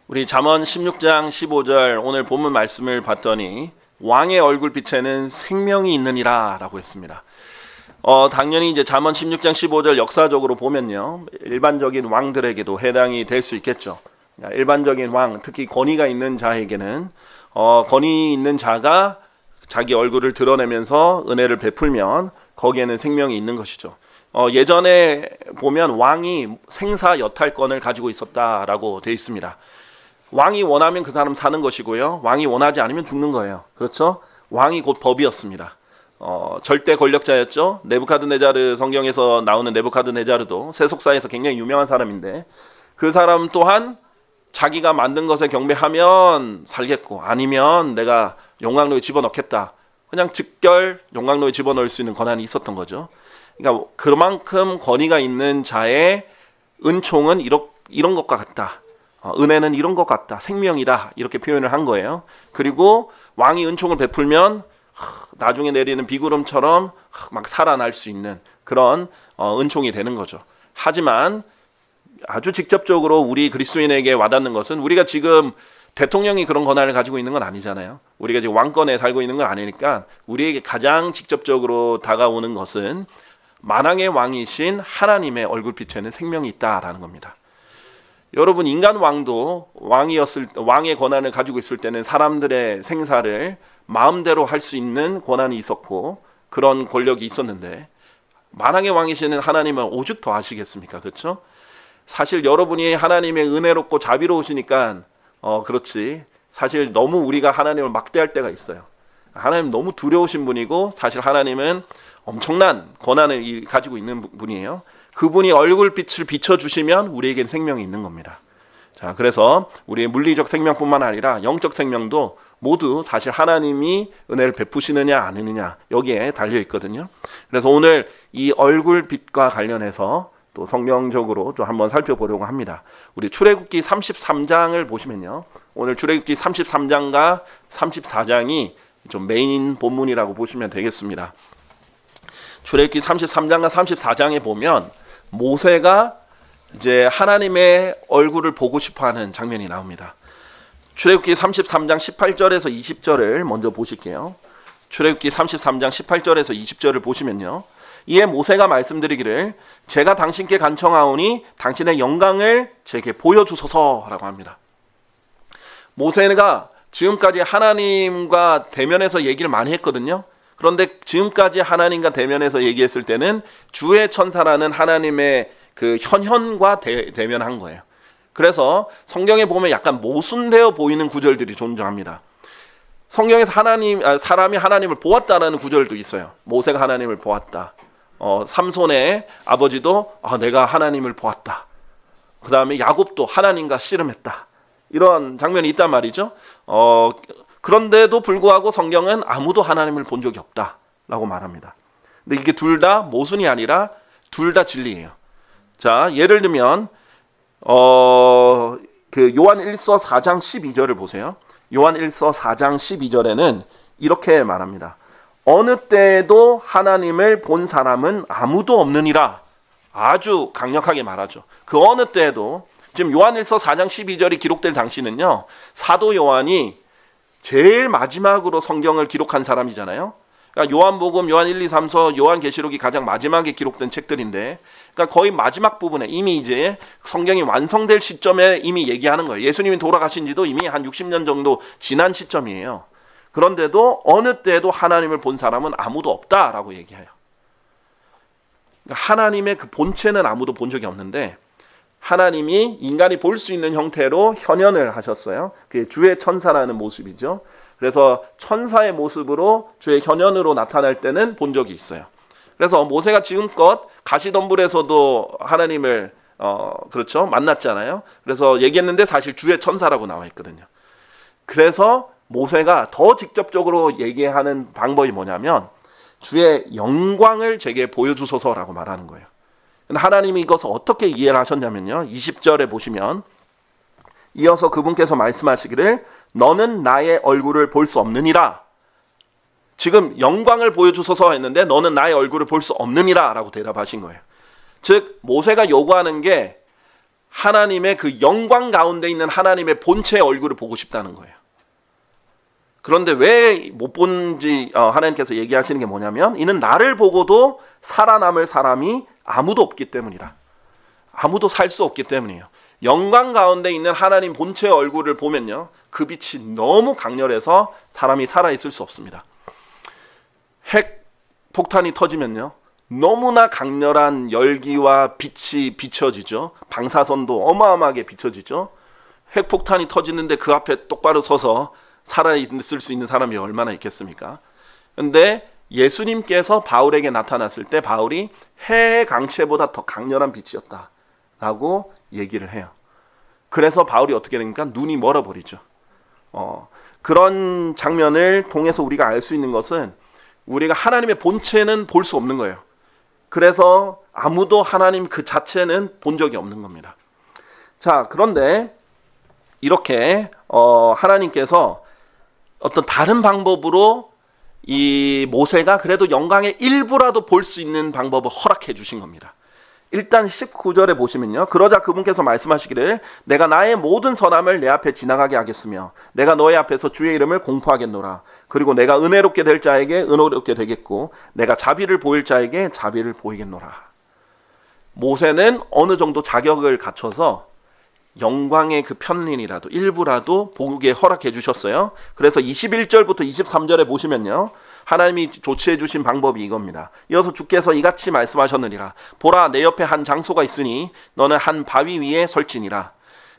우리 잠언 16장 15절 오늘 본문 말씀을 봤더니 왕의 얼굴빛에는 생명이 있느니라 라고 했습니다. 당연히 이제 잠언 16장 15절 역사적으로 보면요, 일반적인 왕들에게도 해당이 될 수 있겠죠. 일반적인 왕, 특히 권위가 있는 자에게는 권위 있는 자가 자기 얼굴을 드러내면서 은혜를 베풀면 거기에는 생명이 있는 것이죠. 예전에 보면 왕이 생사 여탈권을 가지고 있었다라고 되어 있습니다. 왕이 원하면 그 사람 사는 것이고요, 왕이 원하지 않으면 죽는 거예요. 그렇죠? 왕이 곧 법이었습니다. 절대 권력자였죠. 네부카드네자르, 성경에서 나오는 네부카드네자르도 세속사에서 굉장히 유명한 사람인데, 그 사람 또한 자기가 만든 것에 경배하면 살겠고 아니면 내가 용광로에 집어넣겠다, 그냥 즉결 용광로에 집어넣을 수 있는 권한이 있었던 거죠. 그러니까 그만큼 권위가 있는 자의 은총은 이런 것과 같다, 은혜는 이런 것 같다, 생명이다, 이렇게 표현을 한 거예요. 그리고 왕이 은총을 베풀면 나중에 내리는 비구름처럼 막 살아날 수 있는 그런 은총이 되는 거죠. 하지만 아주 직접적으로 우리 그리스도인에게 와닿는 것은, 우리가 지금 대통령이 그런 권한을 가지고 있는 건 아니잖아요. 우리가 지금 왕권에 살고 있는 건 아니니까 우리에게 가장 직접적으로 다가오는 것은 만왕의 왕이신 하나님의 얼굴빛에는 생명이 있다라는 겁니다. 여러분, 인간 왕도 왕의 권한을 가지고 있을 때는 사람들의 생사를 마음대로 할 수 있는 권한이 있었고 그런 권력이 있었는데, 만왕의 왕이시는 하나님은 오죽 더 하시겠습니까? 그렇죠? 사실 여러분이 하나님의 은혜롭고 자비로우시니까 그렇지, 사실 너무 우리가 하나님을 막대할 때가 있어요. 하나님 너무 두려우신 분이고 사실 하나님은 엄청난 권한을 가지고 있는 분이에요. 그분이 얼굴빛을 비춰주시면 우리에겐 생명이 있는 겁니다. 자, 그래서 우리의 물리적 생명뿐만 아니라 영적 생명도 모두 사실 하나님이 은혜를 베푸시느냐 안 하느냐 여기에 달려 있거든요. 그래서 오늘 이 얼굴빛과 관련해서 또 성경적으로 좀 한번 살펴보려고 합니다. 우리 출애굽기 33장을 보시면요, 오늘 출애굽기 33장과 34장이 좀 메인 본문이라고 보시면 되겠습니다. 출애굽기 33장과 34장에 보면 모세가 이제 하나님의 얼굴을 보고 싶어하는 장면이 나옵니다. 출애굽기 33장 18절에서 20절을 먼저 보실게요. 출애굽기 33장 18절에서 20절을 보시면요, 이에 모세가 말씀드리기를 제가 당신께 간청하오니 당신의 영광을 제게 보여주소서라고 합니다. 모세가 지금까지 하나님과 대면해서 얘기를 많이 했거든요. 그런데 지금까지 하나님과 대면해서 얘기했을 때는 주의 천사라는 하나님의 그 현현과 대면한 거예요. 그래서 성경에 보면 약간 모순되어 보이는 구절들이 존재합니다. 성경에서 사람이 하나님을 보았다라는 구절도 있어요. 모세가 하나님을 보았다. 삼손의 아버지도 내가 하나님을 보았다. 그 다음에 야곱도 하나님과 씨름했다. 이런 장면이 있단 말이죠. 그런데도 불구하고 성경은 아무도 하나님을 본 적이 없다라고 말합니다. 근데 이게 둘 다 모순이 아니라 둘 다 진리예요. 자, 예를 들면 그 요한 1서 4장 12절을 보세요. 요한 1서 4장 12절에는 이렇게 말합니다. 어느 때에도 하나님을 본 사람은 아무도 없느니라. 아주 강력하게 말하죠. 그 어느 때에도, 지금 요한 1서 4장 12절이 기록될 당시는요, 사도 요한이 제일 마지막으로 성경을 기록한 사람이잖아요. 그러니까 요한복음, 요한 1, 2, 3서, 요한계시록이 가장 마지막에 기록된 책들인데, 그러니까 거의 마지막 부분에 이미 이제 성경이 완성될 시점에 이미 얘기하는 거예요. 예수님이 돌아가신 지도 이미 한 60년 정도 지난 시점이에요. 그런데도 어느 때에도 하나님을 본 사람은 아무도 없다라고 얘기해요. 그러니까 하나님의 그 본체는 아무도 본 적이 없는데, 하나님이 인간이 볼 수 있는 형태로 현현을 하셨어요. 그게 주의 천사라는 모습이죠. 그래서 천사의 모습으로 주의 현현으로 나타날 때는 본 적이 있어요. 그래서 모세가 지금껏 가시덤불에서도 하나님을 그렇죠, 만났잖아요. 그래서 얘기했는데 사실 주의 천사라고 나와 있거든요. 그래서 모세가 더 직접적으로 얘기하는 방법이 뭐냐면 주의 영광을 제게 보여주소서라고 말하는 거예요. 하나님이 이것을 어떻게 이해를 하셨냐면요, 20절에 보시면 이어서 그분께서 말씀하시기를 너는 나의 얼굴을 볼 수 없느니라. 지금 영광을 보여주소서 했는데 너는 나의 얼굴을 볼 수 없느니라 라고 대답하신 거예요. 즉 모세가 요구하는 게 하나님의 그 영광 가운데 있는 하나님의 본체의 얼굴을 보고 싶다는 거예요. 그런데 왜 못 본지 하나님께서 얘기하시는 게 뭐냐면 이는 나를 보고도 살아남을 사람이 아무도 없기 때문이라. 아무도 살 수 없기 때문이에요. 영광 가운데 있는 하나님 본체의 얼굴을 보면요, 그 빛이 너무 강렬해서 사람이 살아있을 수 없습니다. 핵 폭탄이 터지면요, 너무나 강렬한 열기와 빛이 비춰지죠. 방사선도 어마어마하게 비춰지죠. 핵폭탄이 터지는데 그 앞에 똑바로 서서 살아있을 수 있는 사람이 얼마나 있겠습니까? 근데 예수님께서 바울에게 나타났을 때 바울이 해의 강체보다 더 강렬한 빛이었다 라고 얘기를 해요. 그래서 바울이 어떻게 됩니까? 눈이 멀어버리죠. 그런 장면을 통해서 우리가 알 수 있는 것은 우리가 하나님의 본체는 볼 수 없는 거예요. 그래서 아무도 하나님 그 자체는 본 적이 없는 겁니다. 자, 그런데 이렇게 하나님께서 어떤 다른 방법으로 이 모세가 그래도 영광의 일부라도 볼 수 있는 방법을 허락해 주신 겁니다. 일단 19절에 보시면요, 그러자 그분께서 말씀하시기를 내가 나의 모든 선함을 내 앞에 지나가게 하겠으며 내가 너의 앞에서 주의 이름을 공포하겠노라. 그리고 내가 은혜롭게 될 자에게 은혜롭게 되겠고 내가 자비를 보일 자에게 자비를 보이겠노라. 모세는 어느 정도 자격을 갖춰서 영광의 그 편린이라도 일부라도 보게 허락해 주셨어요. 그래서 21절부터 23절에 보시면요, 하나님이 조치해 주신 방법이 이겁니다. 이어서 주께서 이같이 말씀하셨느니라. 보라, 내 옆에 한 장소가 있으니 너는 한 바위 위에 설지니라.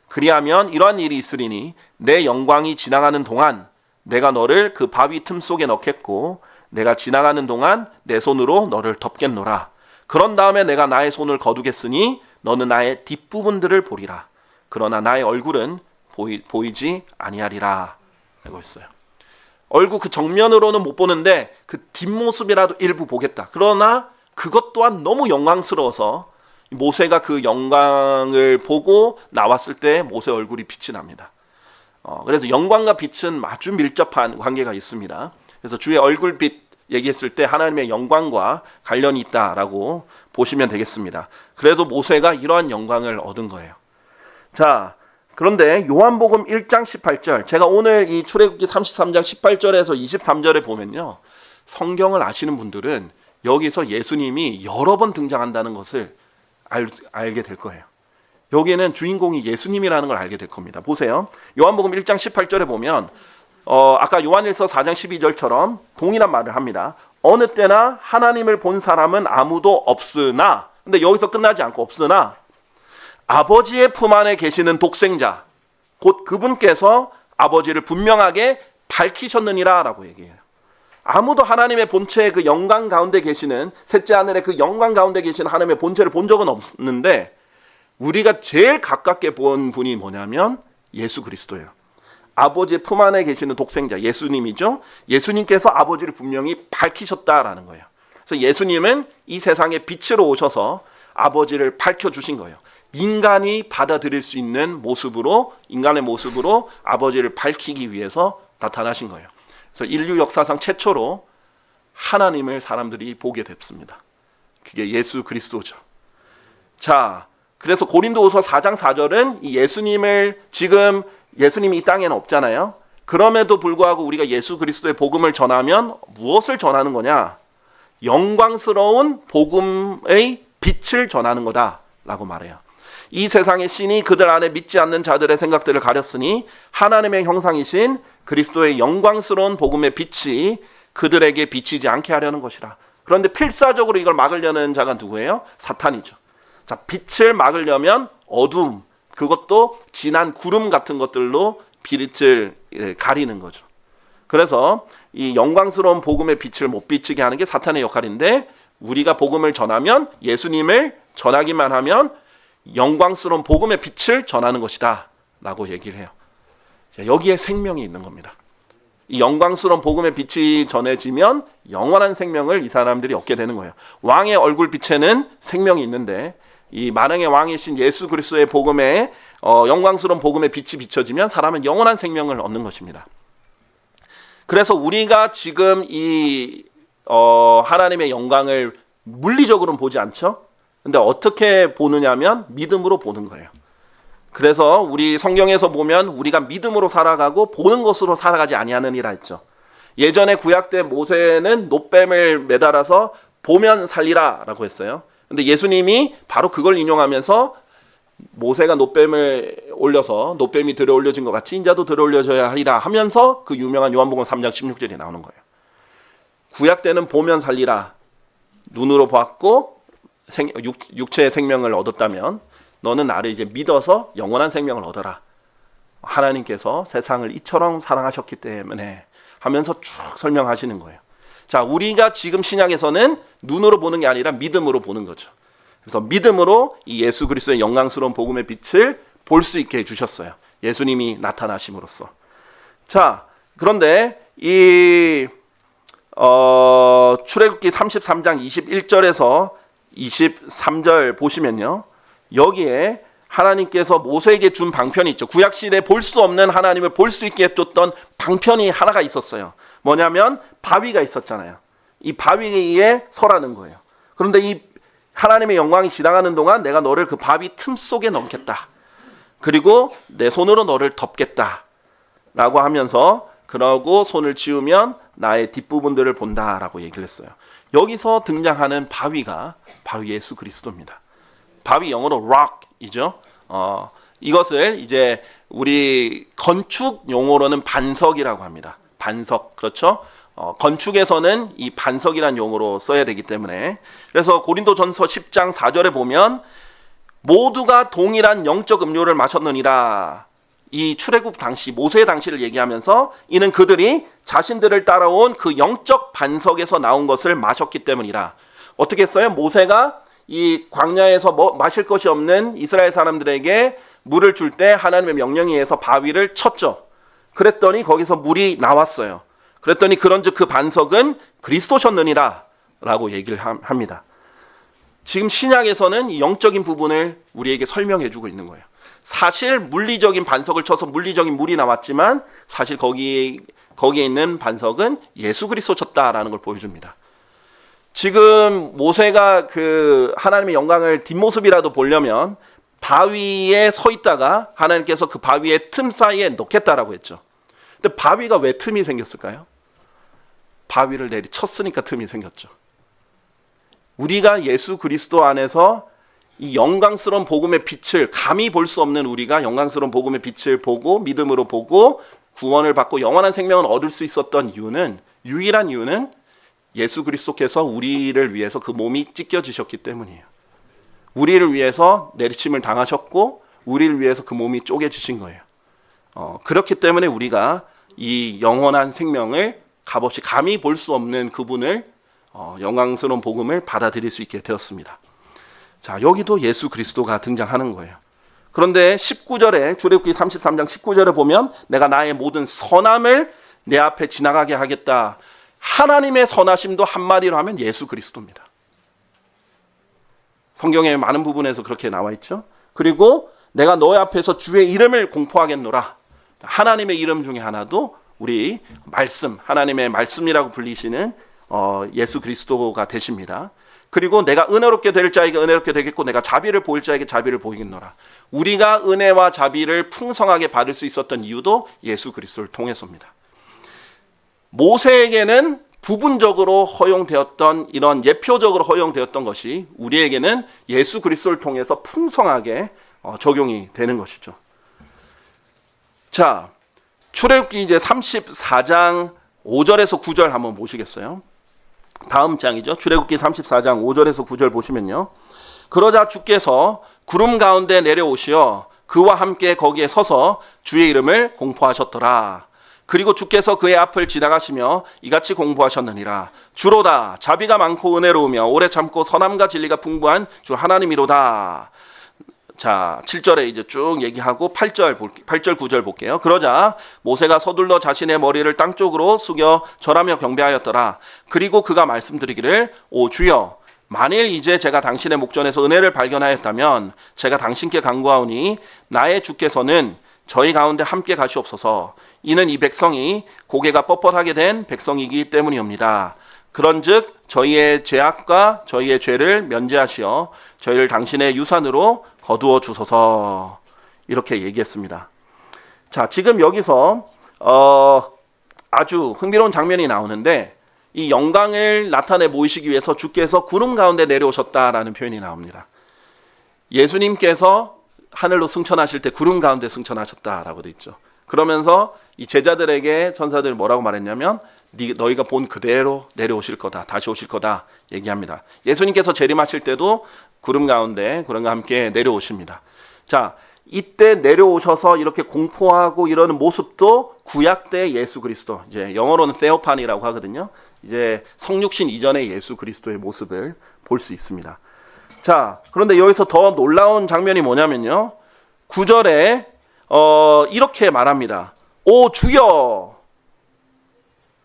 그리하면 이러한 일이 있으리니 내 영광이 지나가는 동안 내가 너를 그 바위 틈 속에 넣겠고 내가 지나가는 동안 내 손으로 너를 덮겠노라. 그런 다음에 내가 나의 손을 거두겠으니 너는 나의 뒷부분들을 보리라. 그러나 나의 얼굴은 보이지 아니하리라 라고 했어요. 얼굴 그 정면으로는 못 보는데 그 뒷모습이라도 일부 보겠다. 그러나 그것 또한 너무 영광스러워서 모세가 그 영광을 보고 나왔을 때 모세 얼굴이 빛이 납니다. 그래서 영광과 빛은 아주 밀접한 관계가 있습니다. 그래서 주의 얼굴빛 얘기했을 때 하나님의 영광과 관련이 있다라고 보시면 되겠습니다. 그래도 모세가 이러한 영광을 얻은 거예요. 자, 그런데 요한복음 1장 18절, 제가 오늘 이 출애굽기 33장 18절에서 23절에 보면요, 성경을 아시는 분들은 여기서 예수님이 여러 번 등장한다는 것을 알게 될 거예요. 여기에는 주인공이 예수님이라는 걸 알게 될 겁니다. 보세요. 요한복음 1장 18절에 보면 아까 요한일서 4장 12절처럼 동일한 말을 합니다. 어느 때나 하나님을 본 사람은 아무도 없으나, 근데 여기서 끝나지 않고 없으나 아버지의 품 안에 계시는 독생자 곧 그분께서 아버지를 분명하게 밝히셨느니라 라고 얘기해요. 아무도 하나님의 본체의 그 영광 가운데 계시는, 셋째 하늘의 그 영광 가운데 계시는 하나님의 본체를 본 적은 없는데 우리가 제일 가깝게 본 분이 뭐냐면 예수 그리스도예요. 아버지의 품 안에 계시는 독생자 예수님이죠. 예수님께서 아버지를 분명히 밝히셨다라는 거예요. 그래서 예수님은 이 세상에 빛으로 오셔서 아버지를 밝혀주신 거예요. 인간이 받아들일 수 있는 모습으로, 인간의 모습으로 아버지를 밝히기 위해서 나타나신 거예요. 그래서 인류 역사상 최초로 하나님을 사람들이 보게 됐습니다. 그게 예수 그리스도죠. 자, 그래서 고린도후서 4장 4절은 이 예수님을, 지금 예수님이 이 땅에는 없잖아요. 그럼에도 불구하고 우리가 예수 그리스도의 복음을 전하면 무엇을 전하는 거냐? 영광스러운 복음의 빛을 전하는 거다라고 말해요. 이 세상의 신이 그들 안에 믿지 않는 자들의 생각들을 가렸으니 하나님의 형상이신 그리스도의 영광스러운 복음의 빛이 그들에게 비치지 않게 하려는 것이라. 그런데 필사적으로 이걸 막으려는 자가 누구예요? 사탄이죠. 자, 빛을 막으려면 어둠, 그것도 진한 구름 같은 것들로 빛을 가리는 거죠. 그래서 이 영광스러운 복음의 빛을 못 비치게 하는 게 사탄의 역할인데, 우리가 복음을 전하면, 예수님을 전하기만 하면 영광스러운 복음의 빛을 전하는 것이다 라고 얘기를 해요. 여기에 생명이 있는 겁니다. 이 영광스러운 복음의 빛이 전해지면 영원한 생명을 이 사람들이 얻게 되는 거예요. 왕의 얼굴 빛에는 생명이 있는데 이 만왕의 왕이신 예수 그리스도의 복음에 영광스러운 복음의 빛이 비춰지면 사람은 영원한 생명을 얻는 것입니다. 그래서 우리가 지금 이 하나님의 영광을 물리적으로는 보지 않죠. 근데 어떻게 보느냐면 믿음으로 보는 거예요. 그래서 우리 성경에서 보면 우리가 믿음으로 살아가고 보는 것으로 살아가지 아니하느니라 했죠. 예전에 구약 때 모세는 놋뱀을 매달아서 보면 살리라 라고 했어요. 근데 예수님이 바로 그걸 인용하면서 모세가 놋뱀을 올려서 놋뱀이 들어 올려진 것 같이 인자도 들어 올려져야 하리라 하면서 그 유명한 요한복음 3장 16절이 나오는 거예요. 구약 때는 보면 살리라, 눈으로 보았고 육체의 생명을 얻었다면 너는 나를 이제 믿어서 영원한 생명을 얻어라. 하나님께서 세상을 이처럼 사랑하셨기 때문에 하면서 쭉 설명하시는 거예요. 자, 우리가 지금 신약에서는 눈으로 보는 게 아니라 믿음으로 보는 거죠. 그래서 믿음으로 이 예수 그리스도의 영광스러운 복음의 빛을 볼 수 있게 해주셨어요. 예수님이 나타나심으로써. 자, 그런데 이 출애굽기 33장 21절에서 23절 보시면요, 여기에 하나님께서 모세에게 준 방편이 있죠. 구약시대에 볼 수 없는 하나님을 볼 수 있게 해줬던 방편이 하나가 있었어요. 뭐냐면 바위가 있었잖아요. 이 바위에 서라는 거예요. 그런데 이 하나님의 영광이 지나가는 동안 내가 너를 그 바위 틈 속에 넣겠다. 그리고 내 손으로 너를 덮겠다 라고 하면서, 그러고 손을 지우면 나의 뒷부분들을 본다라고 얘기를 했어요. 여기서 등장하는 바위가 바로 예수 그리스도입니다. 바위 영어로 rock이죠. 이것을 이제 우리 건축 용어로는 반석이라고 합니다. 반석, 그렇죠? 건축에서는 이 반석이라는 용어로 써야 되기 때문에, 그래서 고린도전서 10장 4절에 보면 모두가 동일한 영적 음료를 마셨느니라. 이 출애굽 당시, 모세의 당시를 얘기하면서 이는 그들이 자신들을 따라온 그 영적 반석에서 나온 것을 마셨기 때문이라. 어떻게 했어요? 모세가 이 광야에서 마실 것이 없는 이스라엘 사람들에게 물을 줄 때 하나님의 명령에 의해서 바위를 쳤죠. 그랬더니 거기서 물이 나왔어요. 그랬더니 그런즉 그 반석은 그리스도셨느니라 라고 얘기를 합니다. 지금 신약에서는 이 영적인 부분을 우리에게 설명해 주고 있는 거예요. 사실 물리적인 반석을 쳐서 물리적인 물이 나왔지만 사실 거기에 있는 반석은 예수 그리스도 쳤다라는 걸 보여줍니다. 지금 모세가 그 하나님의 영광을 뒷모습이라도 보려면 바위에 서 있다가 하나님께서 그 바위의 틈 사이에 넣겠다라고 했죠. 근데 바위가 왜 틈이 생겼을까요? 바위를 내리쳤으니까 틈이 생겼죠. 우리가 예수 그리스도 안에서 이 영광스러운 복음의 빛을, 감히 볼 수 없는 우리가 영광스러운 복음의 빛을 보고 믿음으로 보고 구원을 받고 영원한 생명을 얻을 수 있었던 이유는, 유일한 이유는 예수 그리스도께서 우리를 위해서 그 몸이 찢겨지셨기 때문이에요. 우리를 위해서 내리침을 당하셨고 우리를 위해서 그 몸이 쪼개지신 거예요. 그렇기 때문에 우리가 이 영원한 생명을 값없이 감히 볼 수 없는 그분을 영광스러운 복음을 받아들일 수 있게 되었습니다. 자, 여기도 예수 그리스도가 등장하는 거예요. 그런데 19절에, 출애굽기 33장 19절에 보면 내가 나의 모든 선함을 내 앞에 지나가게 하겠다. 하나님의 선하심도 한마디로 하면 예수 그리스도입니다. 성경의 많은 부분에서 그렇게 나와 있죠. 그리고 내가 너의 앞에서 주의 이름을 공포하겠노라. 하나님의 이름 중에 하나도 우리 말씀, 하나님의 말씀이라고 불리시는 예수 그리스도가 되십니다. 그리고 내가 은혜롭게 될 자에게 은혜롭게 되겠고 내가 자비를 보일 자에게 자비를 보이겠노라. 우리가 은혜와 자비를 풍성하게 받을 수 있었던 이유도 예수 그리스도를 통해서입니다. 모세에게는 부분적으로 허용되었던, 이런 예표적으로 허용되었던 것이 우리에게는 예수 그리스도를 통해서 풍성하게 적용이 되는 것이죠. 자, 출애굽기 이제 34장 5절에서 9절 한번 보시겠어요? 다음 장이죠. 출애굽기 34장 5절에서 9절 보시면요. 그러자 주께서 구름 가운데 내려오시어 그와 함께 거기에 서서 주의 이름을 공포하셨더라. 그리고 주께서 그의 앞을 지나가시며 이같이 공부하셨느니라. 주로다 자비가 많고 은혜로우며 오래 참고 선함과 진리가 풍부한 주 하나님이로다. 자, 7절에 이제 쭉 얘기하고 8절 9절 볼게요. 그러자 모세가 서둘러 자신의 머리를 땅 쪽으로 숙여 절하며 경배하였더라. 그리고 그가 말씀드리기를 오 주여 만일 이제 제가 당신의 목전에서 은혜를 발견하였다면 제가 당신께 간구하오니 나의 주께서는 저희 가운데 함께 가시옵소서. 이는 이 백성이 고개가 뻣뻣하게 된 백성이기 때문이옵니다. 그런즉 저희의 죄악과 저희의 죄를 면제하시어 저희를 당신의 유산으로 거두어 주소서. 이렇게 얘기했습니다. 자, 지금 여기서 아주 흥미로운 장면이 나오는데 이 영광을 나타내 보이시기 위해서 주께서 구름 가운데 내려오셨다라는 표현이 나옵니다. 예수님께서 하늘로 승천하실 때 구름 가운데 승천하셨다라고 되어 있죠. 그러면서 이 제자들에게 천사들이 뭐라고 말했냐면 너희가 본 그대로 내려오실 거다. 다시 오실 거다 얘기합니다. 예수님께서 재림하실 때도 구름 가운데 구름과 함께 내려오십니다. 자, 이때 내려오셔서 이렇게 공포하고 이러는 모습도 구약 때 예수 그리스도, 이제 영어로는 세오판이라고 하거든요. 이제 성육신 이전의 예수 그리스도의 모습을 볼 수 있습니다. 자, 그런데 여기서 더 놀라운 장면이 뭐냐면요. 9절에 이렇게 말합니다. 오 주여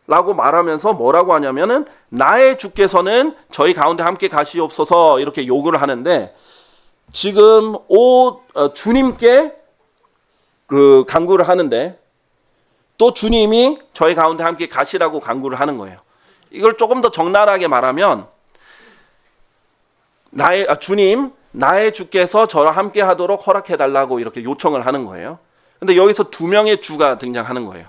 라고 말하면서 뭐라고 하냐면은 나의 주께서는 저희 가운데 함께 가시옵소서 이렇게 요구를 하는데 지금 주님께 그 간구를 하는데 또 주님이 저희 가운데 함께 가시라고 간구를 하는 거예요. 이걸 조금 더 적나라하게 말하면 주님, 나의 주께서 저와 함께 하도록 허락해 달라고 이렇게 요청을 하는 거예요. 근데 여기서 두 명의 주가 등장하는 거예요.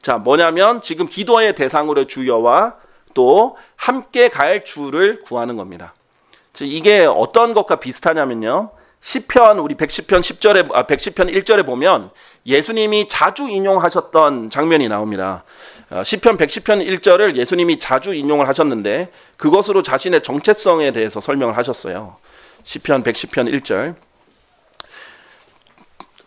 자, 뭐냐면 지금 기도의 대상으로 주여와 또 함께 갈 주를 구하는 겁니다. 이게 어떤 것과 비슷하냐면요. 시편 우리 110편 10절에 110편 1절에 보면 예수님이 자주 인용하셨던 장면이 나옵니다. 시편 110편 1절을 예수님이 자주 인용을 하셨는데 그것으로 자신의 정체성에 대해서 설명을 하셨어요. 시편 110편 1절.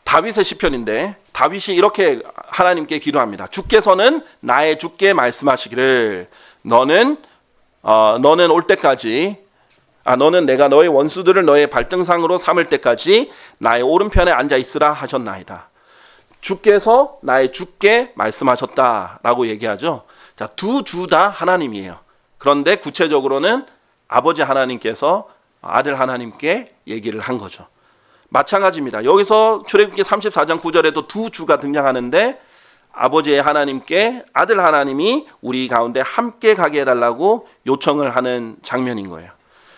다윗의 시편인데 다윗이 이렇게 하나님께 기도합니다. 주께서는 나의 주께 말씀하시기를 너는 올 때까지 너는 내가 너의 원수들을 너의 발등상으로 삼을 때까지 나의 오른편에 앉아 있으라 하셨나이다. 주께서 나의 주께 말씀하셨다라고 얘기하죠. 자, 두 주 다 하나님이에요. 그런데 구체적으로는 아버지 하나님께서 아들 하나님께 얘기를 한 거죠. 마찬가지입니다. 여기서 출애굽기 34장 9절에도 두 주가 등장하는데 아버지의 하나님께 아들 하나님이 우리 가운데 함께 가게 해달라고 요청을 하는 장면인 거예요.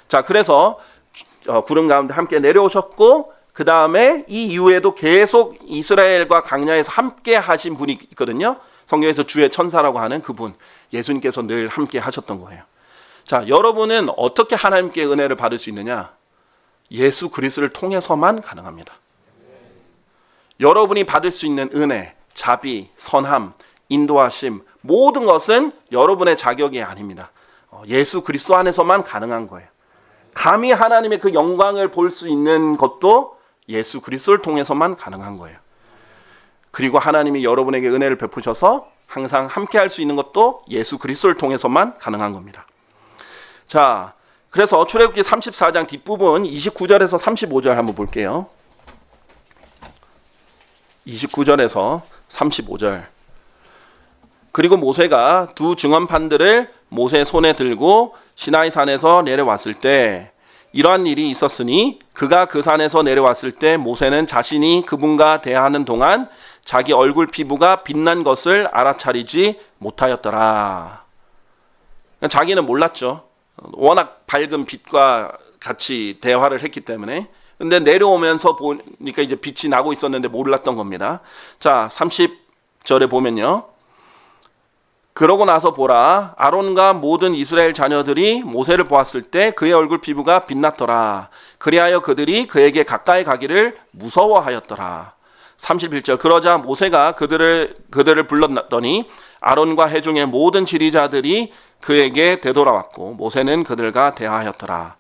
자, 그래서 구름 가운데 함께 내려오셨고 그 다음에 이 이후에도 계속 이스라엘과 광야에서 함께 하신 분이 있거든요. 성경에서 주의 천사라고 하는 그분, 예수님께서 늘 함께 하셨던 거예요. 자, 여러분은 어떻게 하나님께 은혜를 받을 수 있느냐? 예수 그리스도를 통해서만 가능합니다. 여러분이 받을 수 있는 은혜, 자비, 선함, 인도하심 모든 것은 여러분의 자격이 아닙니다. 예수 그리스도 안에서만 가능한 거예요. 감히 하나님의 그 영광을 볼 수 있는 것도 예수 그리스도를 통해서만 가능한 거예요. 그리고 하나님이 여러분에게 은혜를 베푸셔서 항상 함께 할 수 있는 것도 예수 그리스도를 통해서만 가능한 겁니다. 자, 그래서 출애굽기 34장 뒷부분 29절에서 35절 한번 볼게요. 29절에서 35절. 그리고 모세가 두 증언판들을 모세 손에 들고 시나이 산에서 내려왔을 때 이러한 일이 있었으니 그가 그 산에서 내려왔을 때 모세는 자신이 그분과 대화하는 동안 자기 얼굴 피부가 빛난 것을 알아차리지 못하였더라. 자기는 몰랐죠. 워낙 밝은 빛과 같이 대화를 했기 때문에. 근데 내려오면서 보니까 이제 빛이 나고 있었는데 몰랐던 겁니다. 자, 30절에 보면요. 그러고 나서 보라, 아론과 모든 이스라엘 자녀들이 모세를 보았을 때 그의 얼굴 피부가 빛났더라. 그리하여 그들이 그에게 가까이 가기를 무서워하였더라. 31절. 그러자 모세가 그들을 불렀더니 아론과 회중의 모든 지리자들이 그에게 되돌아왔고 모세는 그들과 대화하였더라.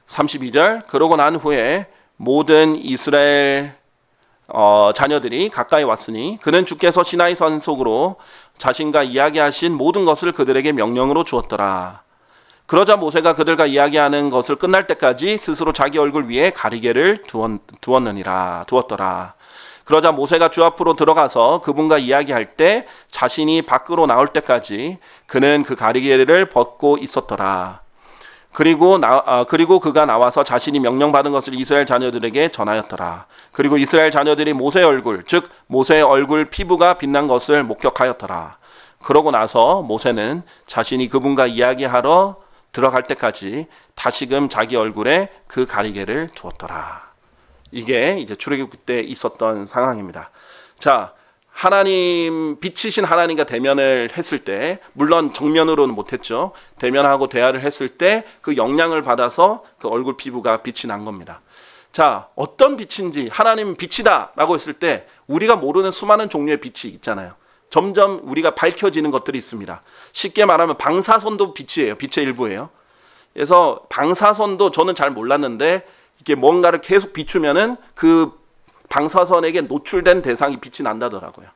32절. 그러고 난 후에 모든 이스라엘 자녀들이 가까이 왔으니 그는 주께서 시나이 산 속으로 자신과 이야기하신 모든 것을 그들에게 명령으로 주었더라. 그러자 모세가 그들과 이야기하는 것을 끝날 때까지 스스로 자기 얼굴 위에 가리개를 두었더라. 그러자 모세가 주 앞으로 들어가서 그분과 이야기할 때 자신이 밖으로 나올 때까지 그는 그 가리개를 벗고 있었더라. 그리고 그가 나와서 자신이 명령받은 것을 이스라엘 자녀들에게 전하였더라. 그리고 이스라엘 자녀들이 모세의 얼굴, 즉 모세의 얼굴 피부가 빛난 것을 목격하였더라. 그러고 나서 모세는 자신이 그분과 이야기하러 들어갈 때까지 다시금 자기 얼굴에 그 가리개를 두었더라. 이게 이제 출애굽기 때 있었던 상황입니다. 자, 하나님, 빛이신 하나님과 대면을 했을 때, 물론 정면으로는 못했죠. 대면하고 대화를 했을 때 그 영향을 받아서 그 얼굴 피부가 빛이 난 겁니다. 자, 어떤 빛인지, 하나님은 빛이다 라고 했을 때 우리가 모르는 수많은 종류의 빛이 있잖아요. 점점 우리가 밝혀지는 것들이 있습니다. 쉽게 말하면 방사선도 빛이에요. 빛의 일부예요. 그래서 방사선도 저는 잘 몰랐는데 이게 뭔가를 계속 비추면은 그 방사선에게 노출된 대상이 빛이 난다더라고요.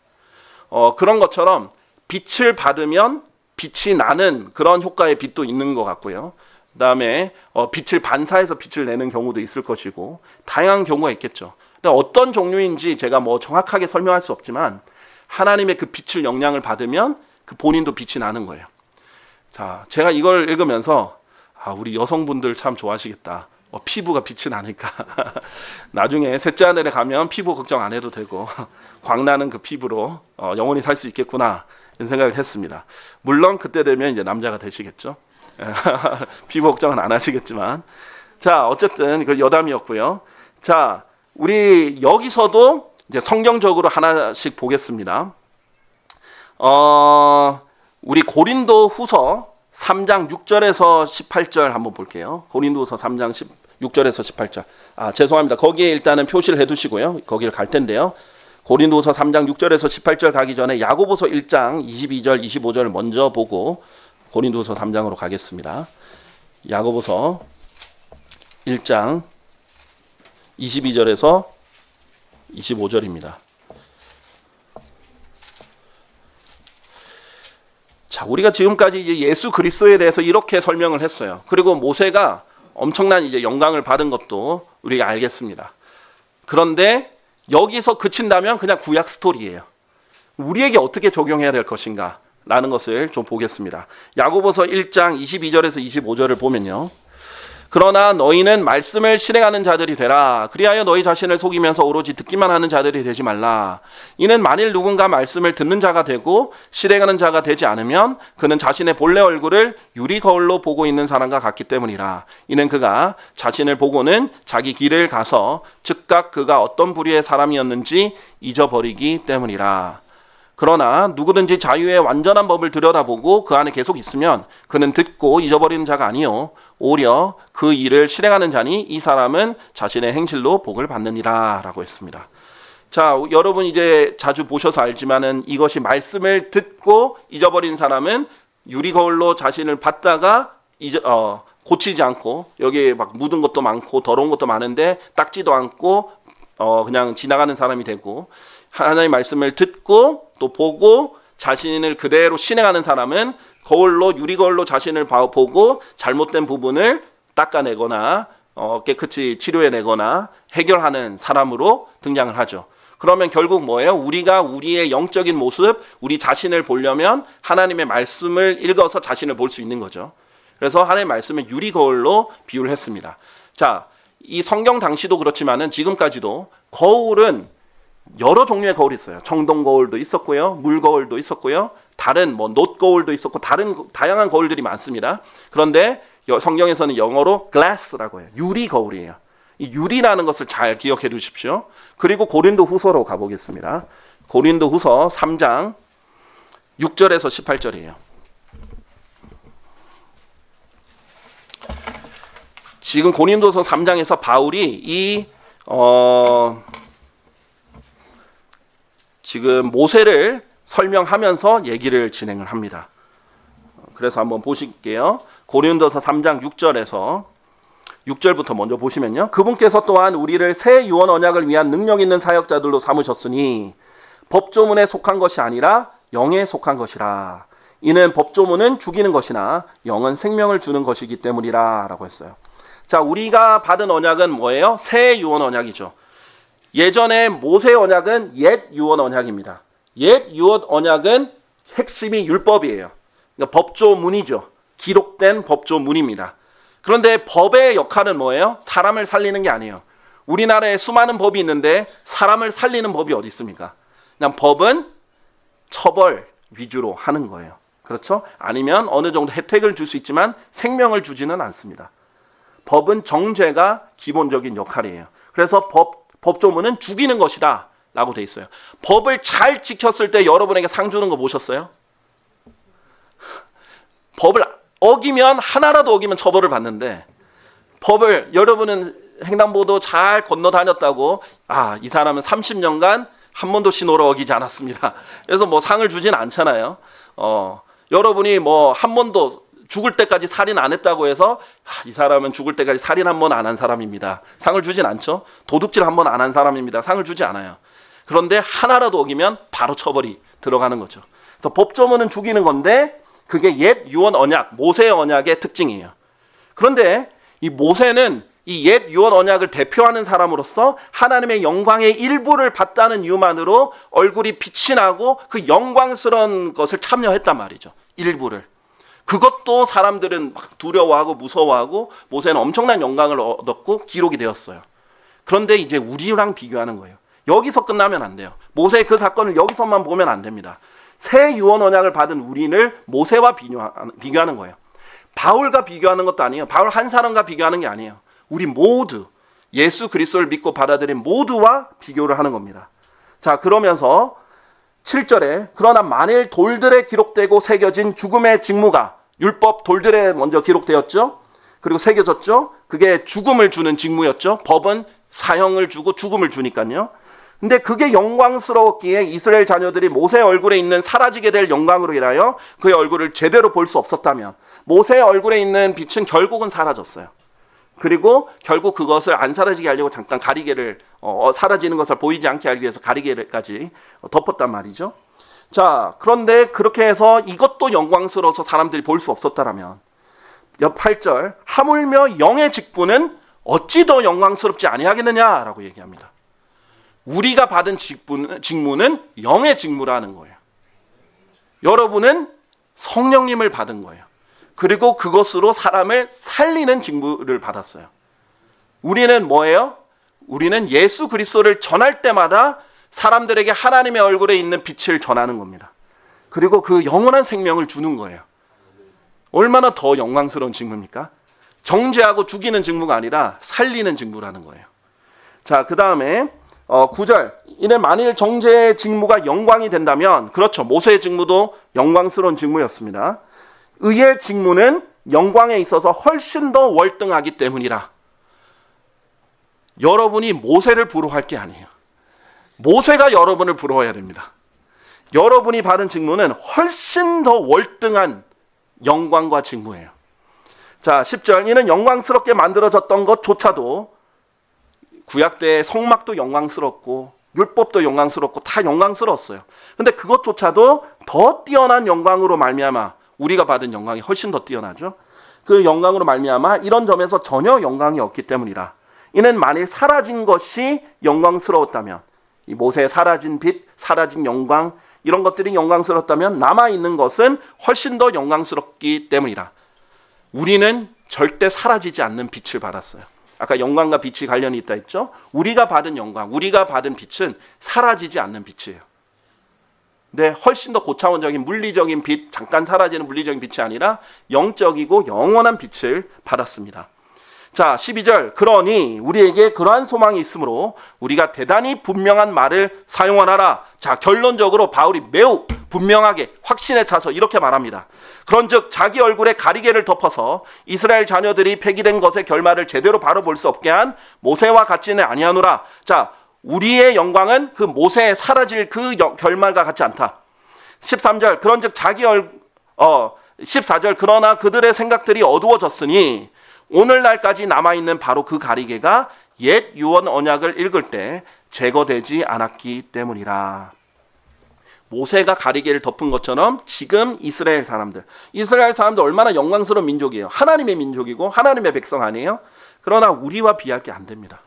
그런 것처럼 빛을 받으면 빛이 나는 그런 효과의 빛도 있는 것 같고요. 그 다음에 빛을 반사해서 빛을 내는 경우도 있을 것이고 다양한 경우가 있겠죠. 근데 어떤 종류인지 제가 뭐 정확하게 설명할 수 없지만 하나님의 그 빛을 영향을 받으면 그 본인도 빛이 나는 거예요. 자, 제가 이걸 읽으면서 우리 여성분들 참 좋아하시겠다. 피부가 빛이 나니까 나중에 셋째 하늘에 가면 피부 걱정 안 해도 되고 광나는 그 피부로 영원히 살 수 있겠구나 이런 생각을 했습니다. 물론 그때 되면 이제 남자가 되시겠죠. 피부 걱정은 안 하시겠지만 자, 어쨌든 그 여담이었고요. 자, 우리 여기서도 이제 성경적으로 하나씩 보겠습니다. 우리 고린도 후서 3장 6절에서 18절 한번 볼게요. 고린도후서 3장 6절에서 18절. 죄송합니다. 거기에 일단은 표시를 해두시고요. 거기를 갈 텐데요. 고린도후서 3장 6절에서 18절 가기 전에 야고보서 1장 22절, 25절을 먼저 보고 고린도후서 3장으로 가겠습니다. 야고보서 1장 22절에서 25절입니다. 자, 우리가 지금까지 이제 예수 그리스도에 대해서 이렇게 설명을 했어요. 그리고 모세가 엄청난 이제 영광을 받은 것도 우리가 알겠습니다. 그런데 여기서 그친다면 그냥 구약 스토리예요. 우리에게 어떻게 적용해야 될 것인가 라는 것을 좀 보겠습니다. 야고보서 1장 22절에서 25절을 보면요. 그러나 너희는 말씀을 실행하는 자들이 되라. 그리하여 너희 자신을 속이면서 오로지 듣기만 하는 자들이 되지 말라. 이는 만일 누군가 말씀을 듣는 자가 되고 실행하는 자가 되지 않으면 그는 자신의 본래 얼굴을 유리 거울로 보고 있는 사람과 같기 때문이라. 이는 그가 자신을 보고는 자기 길을 가서 즉각 그가 어떤 부류의 사람이었는지 잊어버리기 때문이라. 그러나 누구든지 자유의 완전한 법을 들여다보고 그 안에 계속 있으면 그는 듣고 잊어버리는 자가 아니요 오히려 그 일을 실행하는 자니 이 사람은 자신의 행실로 복을 받느니라 라고 했습니다. 자, 여러분 이제 자주 보셔서 알지만은 이것이 말씀을 듣고 잊어버린 사람은 유리거울로 자신을 봤다가 고치지 않고 여기에 막 묻은 것도 많고 더러운 것도 많은데 닦지도 않고 그냥 지나가는 사람이 되고, 하나님의 말씀을 듣고 또 보고 자신을 그대로 실행하는 사람은 유리거울로 자신을 보고 잘못된 부분을 닦아내거나 깨끗이 치료해내거나 해결하는 사람으로 등장을 하죠. 그러면 결국 뭐예요? 우리가 우리의 영적인 모습, 우리 자신을 보려면 하나님의 말씀을 읽어서 자신을 볼 수 있는 거죠. 그래서 하나님의 말씀을 유리거울로 비유를 했습니다. 자, 이 성경 당시도 그렇지만은 지금까지도 거울은 여러 종류의 거울이 있어요. 청동 거울도 있었고요, 물 거울도 있었고요, 다른 놋 거울도 있었고 다양한 거울들이 많습니다. 그런데 성경에서는 영어로 glass라고 해요. 유리 거울이에요. 이 유리라는 것을 잘 기억해 두십시오. 그리고 고린도 후서로 가보겠습니다. 고린도 후서 3장 6절에서 18절이에요. 지금 고린도서 3장에서 바울이 지금 모세를 설명하면서 얘기를 진행을 합니다. 그래서 한번 보실게요. 고린도서 3장 6절부터 먼저 보시면요. 그분께서 또한 우리를 새 유언 언약을 위한 능력 있는 사역자들로 삼으셨으니 법조문에 속한 것이 아니라 영에 속한 것이라. 이는 법조문은 죽이는 것이나 영은 생명을 주는 것이기 때문이라 라고 했어요. 자, 우리가 받은 언약은 뭐예요? 새 유언 언약이죠. 예전에 모세 언약은 옛 유언 언약입니다. 옛 유언 언약은 핵심이 율법이에요. 그러니까 법조문이죠. 기록된 법조문입니다. 그런데 법의 역할은 뭐예요? 사람을 살리는 게 아니에요. 우리나라에 수많은 법이 있는데 사람을 살리는 법이 어디 있습니까? 그냥 법은 처벌 위주로 하는 거예요. 그렇죠? 아니면 어느 정도 혜택을 줄 수 있지만 생명을 주지는 않습니다. 법은 정죄가 기본적인 역할이에요. 그래서 법조문은 죽이는 것이다 라고 돼 있어요. 법을 잘 지켰을 때 여러분에게 상 주는 거 보셨어요? 법을 어기면, 하나라도 어기면 처벌을 받는데, 법을 여러분은 횡단보도 잘 건너 다녔다고, 이 사람은 30년간 한 번도 신호를 어기지 않았습니다. 그래서 뭐 상을 주진 않잖아요. 여러분이 뭐 한 번도 죽을 때까지 살인 안 했다고 해서 이 사람은 죽을 때까지 살인 한 번 안 한 사람입니다. 상을 주진 않죠. 도둑질 한 번 안 한 사람입니다. 상을 주지 않아요. 그런데 하나라도 어기면 바로 처벌이 들어가는 거죠. 그래서 법조문은 죽이는 건데 그게 옛 유언 언약, 모세의 언약의 특징이에요. 그런데 이 모세는 이 옛 유언 언약을 대표하는 사람으로서 하나님의 영광의 일부를 봤다는 이유만으로 얼굴이 빛이 나고 그 영광스러운 것을 참여했단 말이죠. 일부를. 그것도 사람들은 막 두려워하고 무서워하고 모세는 엄청난 영광을 얻었고 기록이 되었어요. 그런데 이제 우리랑 비교하는 거예요. 여기서 끝나면 안 돼요. 모세의 그 사건을 여기서만 보면 안 됩니다. 새 유언 언약을 받은 우리를 모세와 비교하는 거예요. 바울과 비교하는 것도 아니에요. 바울 한 사람과 비교하는 게 아니에요. 우리 모두 예수 그리스도를 믿고 받아들인 모두와 비교를 하는 겁니다. 자, 그러면서 7절에 그러나 만일 돌들에 기록되고 새겨진 죽음의 직무가, 율법 돌들에 먼저 기록되었죠. 그리고 새겨졌죠. 그게 죽음을 주는 직무였죠. 법은 사형을 주고 죽음을 주니까요. 근데 그게 영광스러웠기에 이스라엘 자녀들이 모세의 얼굴에 있는 사라지게 될 영광으로 인하여 그의 얼굴을 제대로 볼 수 없었다면 모세의 얼굴에 있는 빛은 결국은 사라졌어요. 그리고 결국 그것을 안 사라지게 하려고 잠깐 가리개를 사라지는 것을 보이지 않게 하기 위해서 가리개까지 덮었단 말이죠. 자, 그런데 그렇게 해서 이것도 영광스러워서 사람들이 볼 수 없었다라면 옆 8절 하물며 영의 직분은 어찌 더 영광스럽지 아니하겠느냐라고 얘기합니다. 우리가 받은 직무는 영의 직무라는 거예요. 여러분은 성령님을 받은 거예요. 그리고 그것으로 사람을 살리는 직무를 받았어요. 우리는 뭐예요? 우리는 예수 그리스도를 전할 때마다 사람들에게 하나님의 얼굴에 있는 빛을 전하는 겁니다. 그리고 그 영원한 생명을 주는 거예요. 얼마나 더 영광스러운 직무입니까? 정죄하고 죽이는 직무가 아니라 살리는 직무라는 거예요. 자, 그 다음에 9절 이는 만일 정죄의 직무가 영광이 된다면, 그렇죠, 모세의 직무도 영광스러운 직무였습니다. 의의 직무는 영광에 있어서 훨씬 더 월등하기 때문이라. 여러분이 모세를 부러워할 게 아니에요. 모세가 여러분을 부러워해야 됩니다. 여러분이 받은 직무는 훨씬 더 월등한 영광과 직무예요. 자, 10절 이는 영광스럽게 만들어졌던 것조차도, 구약 때 성막도 영광스럽고 율법도 영광스럽고 다 영광스러웠어요. 근데 그것조차도 더 뛰어난 영광으로 말미암아 우리가 받은 영광이 훨씬 더 뛰어나죠. 그 영광으로 말미암아 이런 점에서 전혀 영광이 없기 때문이라. 이는 만일 사라진 것이 영광스러웠다면, 이 모세의 사라진 빛, 사라진 영광, 이런 것들이 영광스럽다면 남아있는 것은 훨씬 더 영광스럽기 때문이라. 우리는 절대 사라지지 않는 빛을 받았어요. 아까 영광과 빛이 관련이 있다 했죠. 우리가 받은 영광, 우리가 받은 빛은 사라지지 않는 빛이에요. 근데 훨씬 더 고차원적인 물리적인 빛, 잠깐 사라지는 물리적인 빛이 아니라 영적이고 영원한 빛을 받았습니다. 자, 12절 그러니 우리에게 그러한 소망이 있으므로 우리가 대단히 분명한 말을 사용하라. 자, 결론적으로 바울이 매우 분명하게 확신에 차서 이렇게 말합니다. 그런즉 자기 얼굴에 가리개를 덮어서 이스라엘 자녀들이 폐기된 것의 결말을 제대로 바로 볼 수 없게 한 모세와 같지는 아니하노라. 자, 우리의 영광은 그 모세에 사라질 그 결말과 같지 않다. 13절 그런즉 14절 그러나 그들의 생각들이 어두워졌으니 오늘날까지 남아있는 바로 그 가리개가 옛 유언 언약을 읽을 때 제거되지 않았기 때문이라. 모세가 가리개를 덮은 것처럼 지금 이스라엘 사람들 얼마나 영광스러운 민족이에요. 하나님의 민족이고 하나님의 백성 아니에요? 그러나 우리와 비할 게 안 됩니다.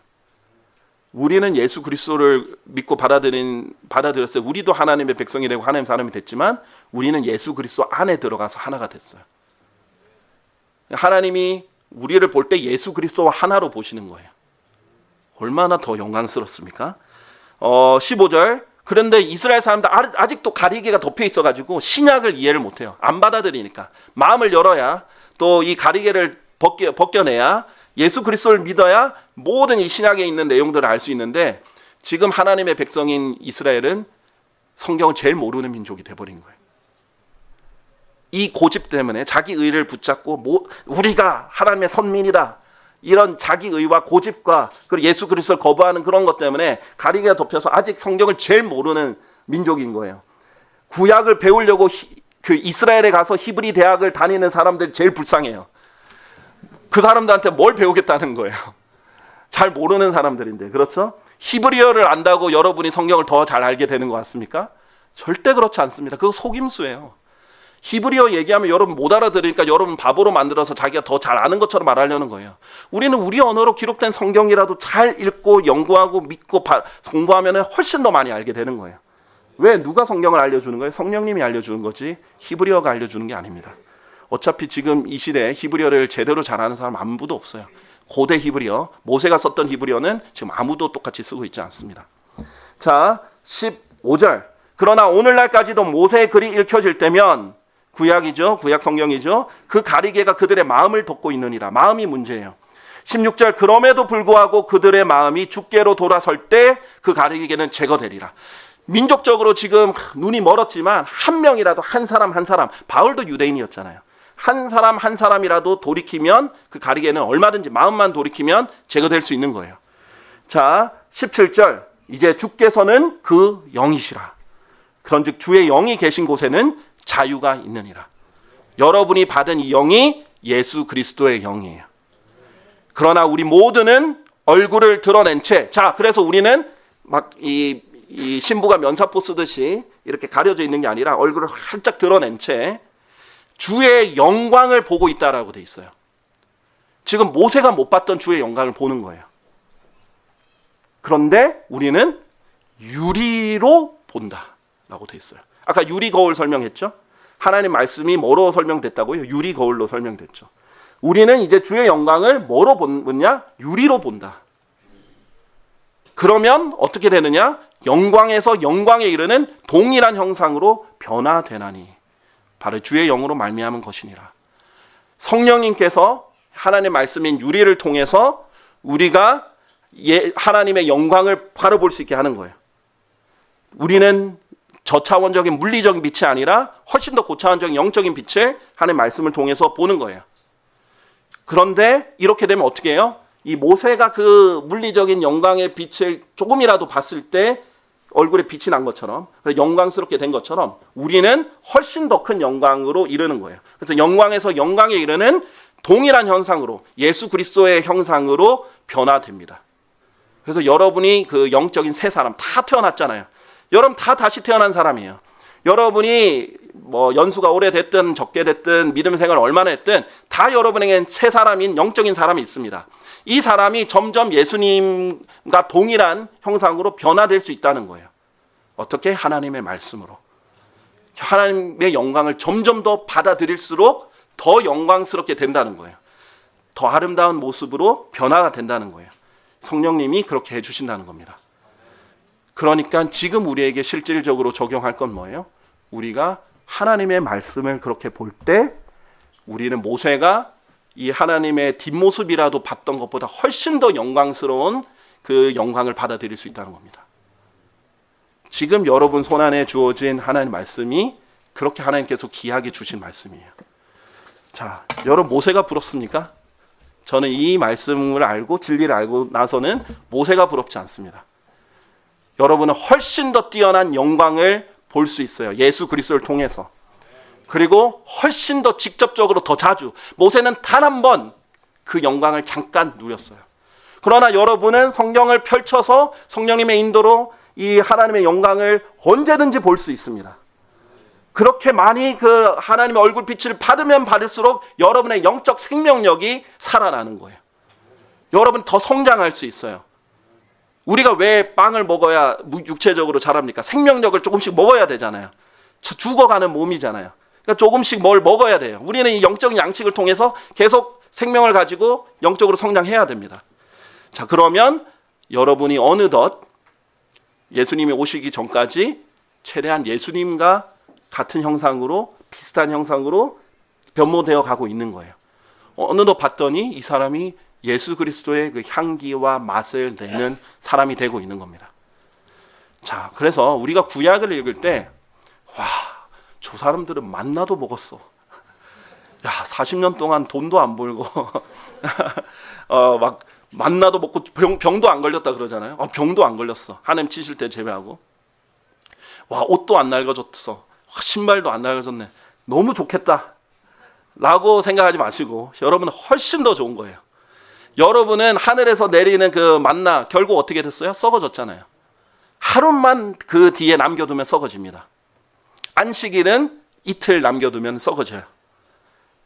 우리는 예수 그리스도를 믿고 받아들였어요. 우리도 하나님의 백성이 되고 하나님의 사람이 됐지만 우리는 예수 그리스도 안에 들어가서 하나가 됐어요. 하나님이 우리를 볼 때 예수 그리스도와 하나로 보시는 거예요. 얼마나 더 영광스럽습니까? 15절 그런데 이스라엘 사람들 아직도 가리개가 덮여 있어가지고 신약을 이해를 못해요. 안 받아들이니까. 마음을 열어야 또 이 가리개를 벗겨내야 예수 그리스도를 믿어야 모든 이 신약에 있는 내용들을 알 수 있는데 지금 하나님의 백성인 이스라엘은 성경을 제일 모르는 민족이 돼버린 거예요. 이 고집 때문에 자기 의를 붙잡고 우리가 하나님의 선민이다. 이런 자기 의와 고집과 그리고 예수 그리스도를 거부하는 그런 것 때문에 가리개가 덮여서 아직 성경을 제일 모르는 민족인 거예요. 구약을 배우려고 그 이스라엘에 가서 히브리 대학을 다니는 사람들이 제일 불쌍해요. 그 사람들한테 뭘 배우겠다는 거예요. 잘 모르는 사람들인데, 그렇죠? 히브리어를 안다고 여러분이 성경을 더 잘 알게 되는 것 같습니까? 절대 그렇지 않습니다. 그거 속임수예요. 히브리어 얘기하면 여러분 못 알아들으니까 여러분 바보로 만들어서 자기가 더 잘 아는 것처럼 말하려는 거예요. 우리는 우리 언어로 기록된 성경이라도 잘 읽고 연구하고 믿고 공부하면 훨씬 더 많이 알게 되는 거예요. 왜? 누가 성경을 알려주는 거예요? 성령님이 알려주는 거지 히브리어가 알려주는 게 아닙니다. 어차피 지금 이 시대에 히브리어를 제대로 잘하는 사람 아무도 없어요. 고대 히브리어, 모세가 썼던 히브리어는 지금 아무도 똑같이 쓰고 있지 않습니다. 자, 15절. 그러나 오늘날까지도 모세의 글이 읽혀질 때면 구약이죠. 구약 성경이죠. 그 가리개가 그들의 마음을 덮고 있느니라. 마음이 문제예요. 16절. 그럼에도 불구하고 그들의 마음이 주께로 돌아설 때 그 가리개는 제거되리라. 민족적으로 지금 눈이 멀었지만 한 명이라도 한 사람 바울도 유대인이었잖아요. 한 사람이라도 돌이키면 그 가리개는 얼마든지 마음만 돌이키면 제거될 수 있는 거예요. 자, 17절. 이제 주께서는 그 영이시라. 그런즉 주의 영이 계신 곳에는 자유가 있느니라. 여러분이 받은 이 영이 예수 그리스도의 영이에요. 그러나 우리 모두는 얼굴을 드러낸 채, 자, 그래서 우리는 막 이 신부가 면사포 쓰듯이 이렇게 가려져 있는 게 아니라 얼굴을 활짝 드러낸 채 주의 영광을 보고 있다라고 돼 있어요. 지금 모세가 못 봤던 주의 영광을 보는 거예요. 그런데 우리는 유리로 본다라고 돼 있어요. 아까 유리 거울 설명했죠? 하나님 말씀이 뭐로 설명됐다고요? 유리 거울로 설명됐죠. 우리는 이제 주의 영광을 뭐로 보느냐? 유리로 본다. 그러면 어떻게 되느냐? 영광에서 영광에 이르는 동일한 형상으로 변화되나니 바로 주의 영으로 말미암은 것이니라. 성령님께서 하나님의 말씀인 유리를 통해서 우리가 하나님의 영광을 바로 볼 수 있게 하는 거예요. 우리는 저차원적인 물리적인 빛이 아니라 훨씬 더 고차원적인 영적인 빛을 하나님의 말씀을 통해서 보는 거예요. 그런데 이렇게 되면 어떻게 해요? 이 모세가 그 물리적인 영광의 빛을 조금이라도 봤을 때 얼굴에 빛이 난 것처럼, 영광스럽게 된 것처럼 우리는 훨씬 더 큰 영광으로 이르는 거예요. 그래서 영광에서 영광에 이르는 동일한 형상으로 예수 그리스도의 형상으로 변화됩니다. 그래서 여러분이 그 영적인 새 사람 다 태어났잖아요. 여러분 다 다시 태어난 사람이에요. 여러분이 뭐 연수가 오래됐든 적게 됐든 믿음 생활을 얼마나 했든 다 여러분에겐 새 사람인 영적인 사람이 있습니다. 이 사람이 점점 예수님과 동일한 형상으로 변화될 수 있다는 거예요. 어떻게? 하나님의 말씀으로. 하나님의 영광을 점점 더 받아들일수록 더 영광스럽게 된다는 거예요. 더 아름다운 모습으로 변화가 된다는 거예요. 성령님이 그렇게 해주신다는 겁니다. 그러니까 지금 우리에게 실질적으로 적용할 건 뭐예요? 우리가 하나님의 말씀을 그렇게 볼 때 우리는 모세가 이 하나님의 뒷모습이라도 봤던 것보다 훨씬 더 영광스러운 그 영광을 받아들일 수 있다는 겁니다. 지금 여러분 손안에 주어진 하나님의 말씀이 그렇게 하나님께서 귀하게 주신 말씀이에요. 자, 여러분 모세가 부럽습니까? 저는 이 말씀을 알고 진리를 알고 나서는 모세가 부럽지 않습니다. 여러분은 훨씬 더 뛰어난 영광을 볼 수 있어요. 예수 그리스도를 통해서. 그리고 훨씬 더 직접적으로 더 자주. 모세는 단 한 번 그 영광을 잠깐 누렸어요. 그러나 여러분은 성경을 펼쳐서 성령님의 인도로 이 하나님의 영광을 언제든지 볼 수 있습니다. 그렇게 많이 그 하나님의 얼굴빛을 받으면 받을수록 여러분의 영적 생명력이 살아나는 거예요. 여러분 더 성장할 수 있어요. 우리가 왜 빵을 먹어야 육체적으로 자랍니까? 생명력을 조금씩 먹어야 되잖아요. 죽어가는 몸이잖아요. 그러니까 조금씩 뭘 먹어야 돼요. 우리는 이 영적인 양식을 통해서 계속 생명을 가지고 영적으로 성장해야 됩니다. 자, 그러면 여러분이 어느덧 예수님이 오시기 전까지 최대한 예수님과 같은 형상으로 비슷한 형상으로 변모되어 가고 있는 거예요. 어느덧 봤더니 이 사람이 예수 그리스도의 그 향기와 맛을 내는 사람이 되고 있는 겁니다. 자, 그래서 우리가 구약을 읽을 때, 와, 저 사람들은 만나도 먹었어. 야, 40년 동안 돈도 안 벌고, 막 만나도 먹고 병도 안 걸렸다 그러잖아요. 병도 안 걸렸어. 하나님 치실 때 제외하고. 와, 옷도 안 낡아졌어. 신발도 안 낡아졌네. 너무 좋겠다. 라고 생각하지 마시고, 여러분은 훨씬 더 좋은 거예요. 여러분은 하늘에서 내리는 그 만나, 결국 어떻게 됐어요? 썩어졌잖아요. 하루만 그 뒤에 남겨두면 썩어집니다. 안식일은 이틀 남겨두면 썩어져요.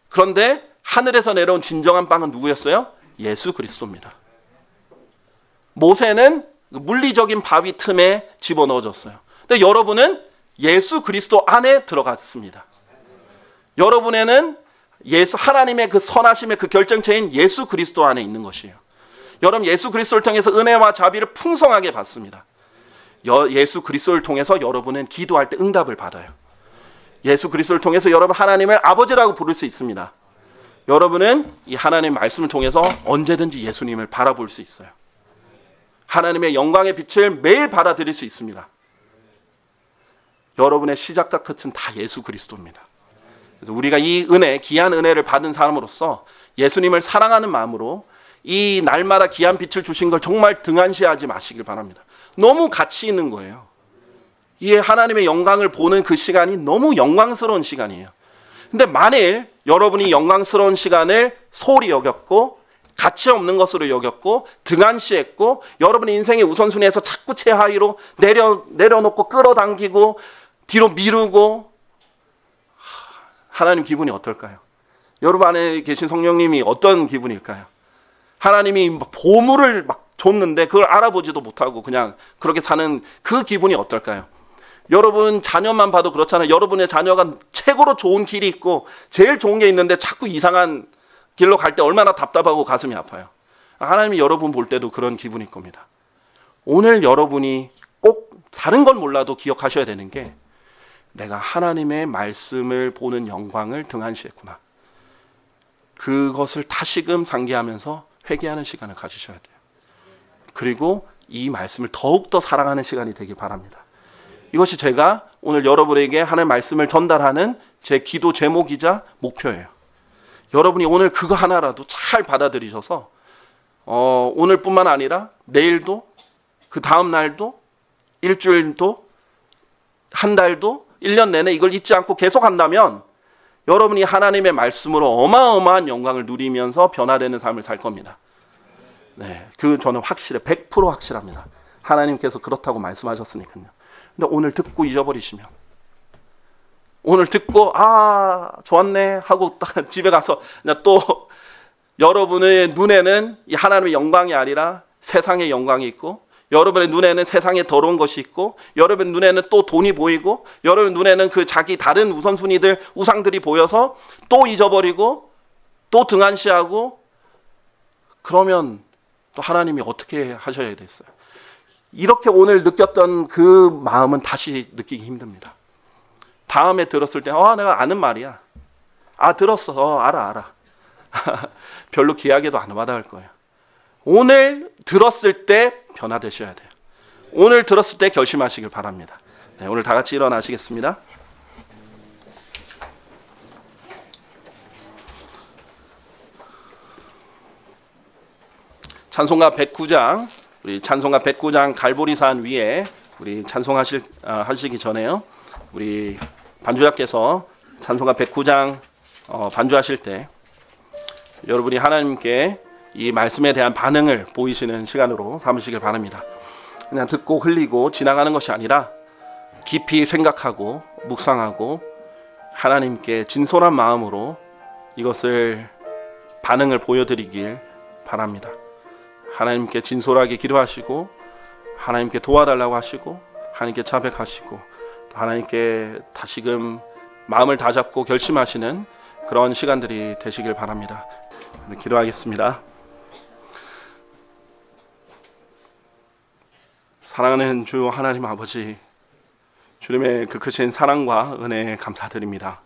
그런데 하늘에서 내려온 진정한 빵은 누구였어요? 예수 그리스도입니다. 모세는 물리적인 바위 틈에 집어넣어졌어요. 근데 여러분은 예수 그리스도 안에 들어갔습니다. 여러분에는 하나님의 그 선하심의 그 결정체인 예수 그리스도 안에 있는 것이에요. 여러분, 예수 그리스도를 통해서 은혜와 자비를 풍성하게 받습니다. 예수 그리스도를 통해서 여러분은 기도할 때 응답을 받아요. 예수 그리스도를 통해서 여러분 하나님을 아버지라고 부를 수 있습니다. 여러분은 이 하나님의 말씀을 통해서 언제든지 예수님을 바라볼 수 있어요. 하나님의 영광의 빛을 매일 받아들일 수 있습니다. 여러분의 시작과 끝은 다 예수 그리스도입니다. 그래서 우리가 이 은혜, 귀한 은혜를 받은 사람으로서 예수님을 사랑하는 마음으로 이 날마다 귀한 빛을 주신 걸 정말 등한시하지 마시길 바랍니다. 너무 가치 있는 거예요. 이 하나님의 영광을 보는 그 시간이 너무 영광스러운 시간이에요. 근데 만일 여러분이 영광스러운 시간을 소홀히 여겼고 가치 없는 것으로 여겼고 등한시했고 여러분의 인생의 우선순위에서 자꾸 최하위로 내려놓고 끌어당기고 뒤로 미루고, 하나님 기분이 어떨까요? 여러분 안에 계신 성령님이 어떤 기분일까요? 하나님이 보물을 막 줬는데 그걸 알아보지도 못하고 그냥 그렇게 사는 그 기분이 어떨까요? 여러분 자녀만 봐도 그렇잖아요. 여러분의 자녀가 최고로 좋은 길이 있고 제일 좋은 게 있는데 자꾸 이상한 길로 갈 때 얼마나 답답하고 가슴이 아파요. 하나님이 여러분 볼 때도 그런 기분일 겁니다. 오늘 여러분이 꼭 다른 건 몰라도 기억하셔야 되는 게, 내가 하나님의 말씀을 보는 영광을 등한시했구나. 그것을 다시금 상기하면서 회개하는 시간을 가지셔야 돼요. 그리고 이 말씀을 더욱더 사랑하는 시간이 되길 바랍니다. 이것이 제가 오늘 여러분에게 하나님의 말씀을 전달하는 제 기도 제목이자 목표예요. 여러분이 오늘 그거 하나라도 잘 받아들이셔서 오늘뿐만 아니라 내일도, 그 다음 날도, 일주일도, 한 달도, 1년 내내 이걸 잊지 않고 계속 한다면 여러분이 하나님의 말씀으로 어마어마한 영광을 누리면서 변화되는 삶을 살 겁니다. 네, 그 저는 확실해, 100% 확실합니다. 하나님께서 그렇다고 말씀하셨으니까요. 근데 오늘 듣고 잊어버리시면, 오늘 듣고 좋았네 하고 딱 집에 가서 또 여러분의 눈에는 이 하나님의 영광이 아니라 세상의 영광이 있고, 여러분의 눈에는 세상에 더러운 것이 있고, 여러분의 눈에는 또 돈이 보이고, 여러분의 눈에는 그 자기 다른 우선순위들, 우상들이 보여서 또 잊어버리고 또 등한시하고, 그러면 또 하나님이 어떻게 하셔야 되겠어요? 이렇게 오늘 느꼈던 그 마음은 다시 느끼기 힘듭니다. 다음에 들었을 때 내가 아는 말이야. 들었어. 알아. 별로 귀하게도 안 와닿을 거예요. 오늘 들었을 때 변화되셔야 돼요. 오늘 들었을 때 결심하시길 바랍니다. 네, 오늘 다 같이 일어나시겠습니다. 찬송가 109장, 우리 찬송가 109장 갈보리산 위에 우리 찬송하시기 전에요, 우리 반주자께서 찬송가 109장 반주하실 때 여러분이 하나님께 이 말씀에 대한 반응을 보이시는 시간으로 삼으시길 바랍니다. 그냥 듣고 흘리고 지나가는 것이 아니라 깊이 생각하고 묵상하고 하나님께 진솔한 마음으로 이것을 반응을 보여드리길 바랍니다. 하나님께 진솔하게 기도하시고 하나님께 도와달라고 하시고 하나님께 자백하시고 하나님께 다시금 마음을 다잡고 결심하시는 그런 시간들이 되시길 바랍니다. 기도하겠습니다. 사랑하는 주 하나님 아버지, 주님의 그 크신 사랑과 은혜에 감사드립니다.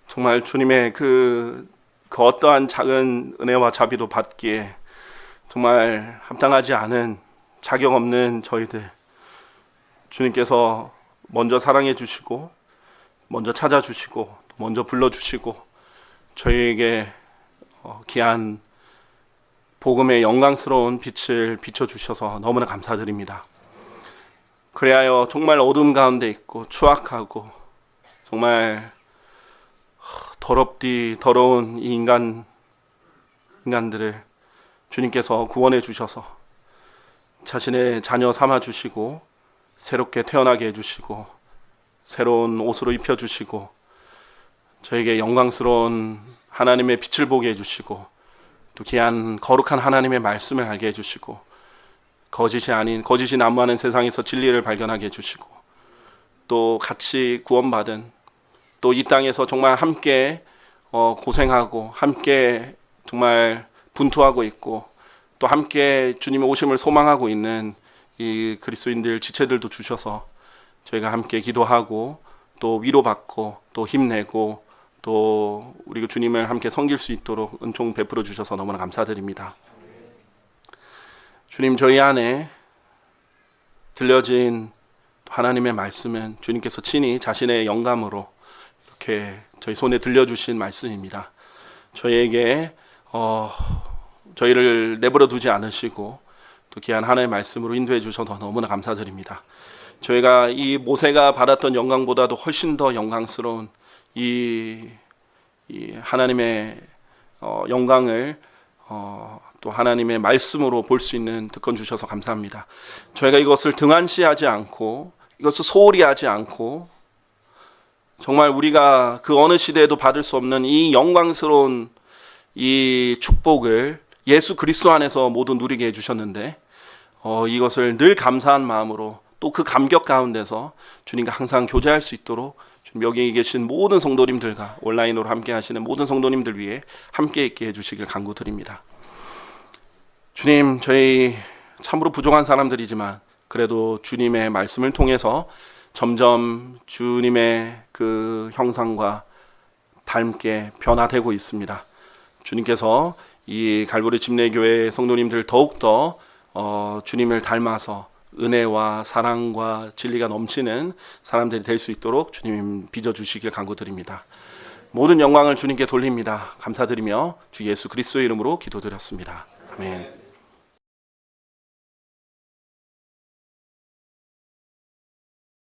정말 주님의 그 그 어떠한 작은 은혜와 자비도 받기에 정말 합당하지 않은 자격 없는 저희들, 주님께서 먼저 사랑해 주시고 먼저 찾아주시고 먼저 불러주시고 저희에게 귀한 복음의 영광스러운 빛을 비춰주셔서 너무나 감사드립니다. 그래하여 정말 어둠 가운데 있고 추악하고 정말 더럽디 더러운 이 인간들을 주님께서 구원해 주셔서 자신의 자녀 삼아 주시고 새롭게 태어나게 해 주시고 새로운 옷으로 입혀 주시고 저에게 영광스러운 하나님의 빛을 보게 해 주시고 또 귀한 거룩한 하나님의 말씀을 알게 해 주시고 거짓이 난무하는 세상에서 진리를 발견하게 해 주시고 또 같이 구원받은 또 이 땅에서 정말 함께 고생하고 함께 정말 분투하고 있고 또 함께 주님의 오심을 소망하고 있는 이 그리스도인들 지체들도 주셔서 저희가 함께 기도하고 또 위로받고 또 힘내고 또 우리 주님을 함께 섬길 수 있도록 은총 베풀어 주셔서 너무나 감사드립니다. 주님, 저희 안에 들려진 하나님의 말씀은 주님께서 친히 자신의 영감으로 이렇게 저희 손에 들려주신 말씀입니다. 저희에게 저희를 내버려 두지 않으시고 또 귀한 하나님의 말씀으로 인도해 주셔서 너무나 감사드립니다. 저희가 이 모세가 받았던 영광보다도 훨씬 더 영광스러운 이 하나님의 영광을 또 하나님의 말씀으로 볼 수 있는 특권 주셔서 감사합니다. 저희가 이것을 등한시하지 않고 이것을 소홀히 하지 않고 정말 우리가 그 어느 시대에도 받을 수 없는 이 영광스러운 이 축복을 예수 그리스도 안에서 모두 누리게 해주셨는데 이것을 늘 감사한 마음으로 또 그 감격 가운데서 주님과 항상 교제할 수 있도록 주님 여기 계신 모든 성도님들과 온라인으로 함께 하시는 모든 성도님들 위해 함께 있게 해주시길 간구드립니다. 주님, 저희 참으로 부족한 사람들이지만 그래도 주님의 말씀을 통해서 점점 주님의 그 형상과 닮게 변화되고 있습니다. 주님께서 이 갈보리 침례교회 성도님들 더욱더 주님을 닮아서 은혜와 사랑과 진리가 넘치는 사람들이 될 수 있도록 주님 빚어주시길 간구드립니다. 모든 영광을 주님께 돌립니다. 감사드리며 주 예수 그리스도의 이름으로 기도드렸습니다. 아멘.